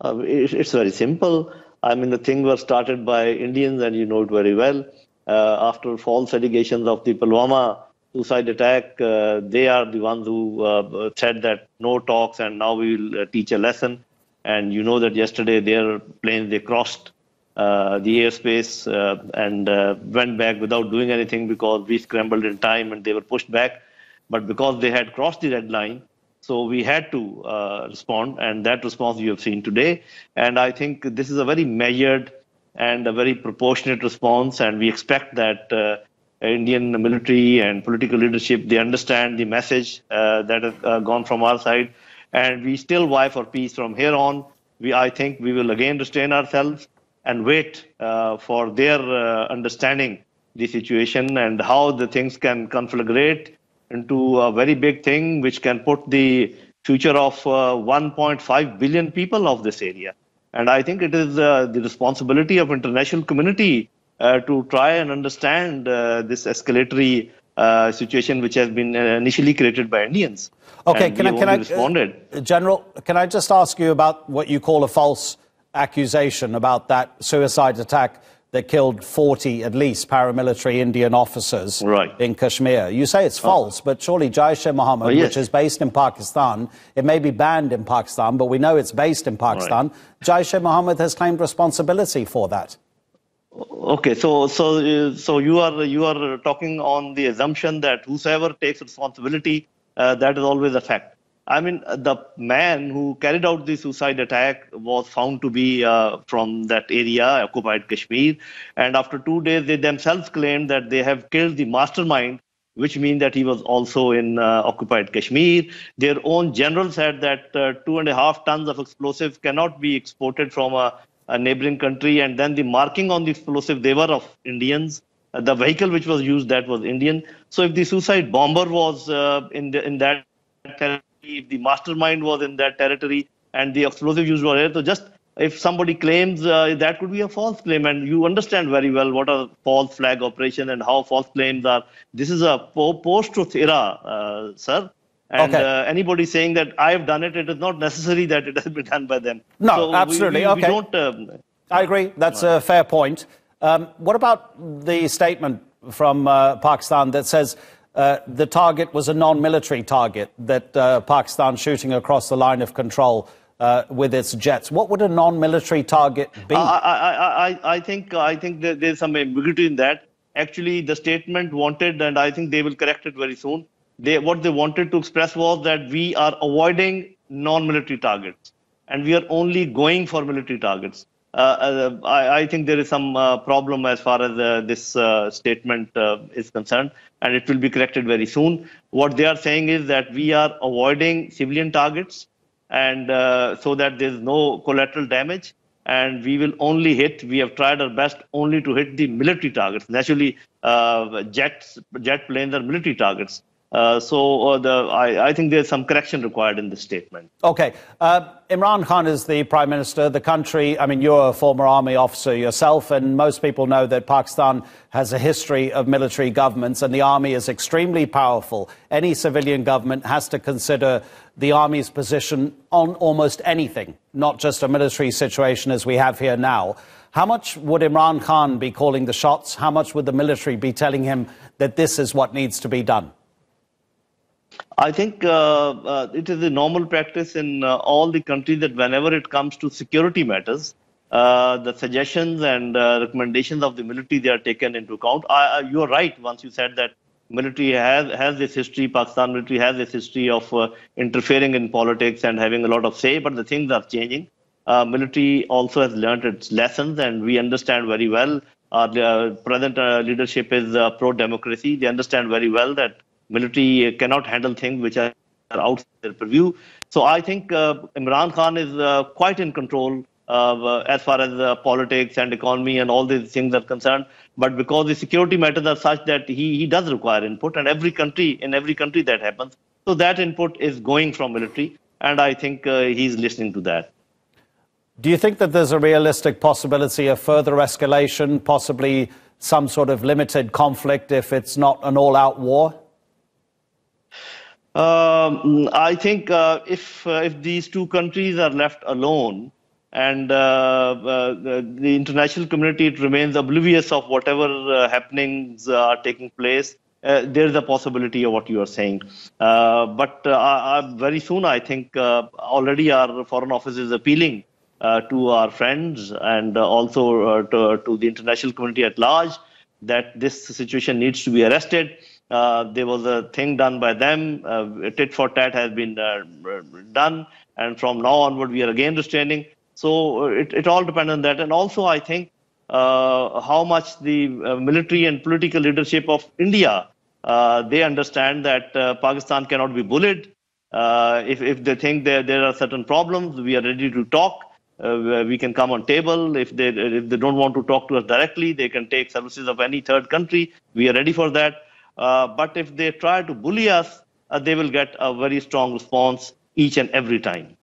It's very simple. I mean, the thing was started by Indians, and you know it very well. After false allegations of the Pulwama suicide attack, they are the ones who said that no talks, and now we will teach a lesson. And you know that yesterday their planes they crossed the airspace and went back without doing anything because we scrambled in time and they were pushed back. But because they had crossed the red line, so we had to respond, and that response you have seen today. And I think this is a very measured and a very proportionate response, and we expect that Indian military and political leadership, they understand the message that has gone from our side, and we still vie for peace from here on. I think we will again restrain ourselves and wait for their understanding the situation and how the things can conflagrate into a very big thing which can put the future of 1.5 billion people of this area. And I think it is the responsibility of international community to try and understand this escalatory situation which has been initially created by Indians. Okay, can I General, can I just ask you about what you call a false accusation about that suicide attack that killed 40, at least, paramilitary Indian officers in Kashmir? You say it's false, but surely Jaish-e-Mohammed, which is based in Pakistan, it may be banned in Pakistan, but we know it's based in Pakistan. Jaish-e-Mohammed has claimed responsibility for that. Okay, so you are talking on the assumption that whosoever takes responsibility, that is always a fact. I mean, the man who carried out the suicide attack was found to be from that area, occupied Kashmir. And after 2 days, they themselves claimed that they have killed the mastermind, which means that he was also in occupied Kashmir. Their own general said that 2.5 tons of explosives cannot be exported from a neighboring country. And then the marking on the explosive, they were of Indians. The vehicle which was used, that was Indian. So if the suicide bomber was in that territory, if the mastermind was in that territory and the explosive used was there, so just if somebody claims that could be a false claim, and you understand very well what a false flag operation and how false claims are. This is a post-truth era, sir. And anybody saying that I have done it, it is not necessary that it has been done by them. No, so absolutely. We don't. I agree. That's a fair point. What about the statement from Pakistan that says the target was a non-military target, that Pakistan shooting across the line of control with its jets? What would a non-military target be? I think that there's some ambiguity in that. Actually, the statement wanted, and I think they will correct it very soon. What they wanted to express was that we are avoiding non-military targets, and we are only going for military targets. I think there is some problem as far as this statement is concerned, and it will be corrected very soon. What they are saying is that we are avoiding civilian targets, and so that there is no collateral damage, and we will only hit. We have tried our best only to hit the military targets. Naturally, jet planes are military targets. I think there's some correction required in this statement. Okay. Imran Khan is the Prime Minister. The country, I mean, you're a former army officer yourself, and most people know that Pakistan has a history of military governments, and the army is extremely powerful. Any civilian government has to consider the army's position on almost anything, not just a military situation as we have here now. How much would Imran Khan be calling the shots? How much would the military be telling him that this is what needs to be done? I think it is a normal practice in all the countries that whenever it comes to security matters, the suggestions and recommendations of the military, they are taken into account. You are right once you said that military has this history, Pakistan military has this history of interfering in politics and having a lot of say, but the things are changing. Military also has learned its lessons, and we understand very well. The present leadership is pro-democracy. They understand very well that military cannot handle things which are outside their purview. So I think Imran Khan is quite in control as far as politics and economy and all these things are concerned. But because the security matters are such that he does require input, and in every country that happens. So that input is going from military, and I think he's listening to that. Do you think that there's a realistic possibility of further escalation, possibly some sort of limited conflict if it's not an all-out war? I think if these two countries are left alone, and the international community remains oblivious of whatever happenings are taking place. There's a possibility of what you are saying. But very soon, I think already our Foreign Office is appealing to our friends and also to the international community at large that this situation needs to be arrested. There was a thing done by them. Tit for tat has been done. And from now onward, we are again restraining. So it all depends on that. And also, I think how much the military and political leadership of India, they understand that Pakistan cannot be bullied. If they think there are certain problems, we are ready to talk. We can come on table. If they don't want to talk to us directly, they can take services of any third country. We are ready for that. But if they try to bully us, they will get a very strong response each and every time.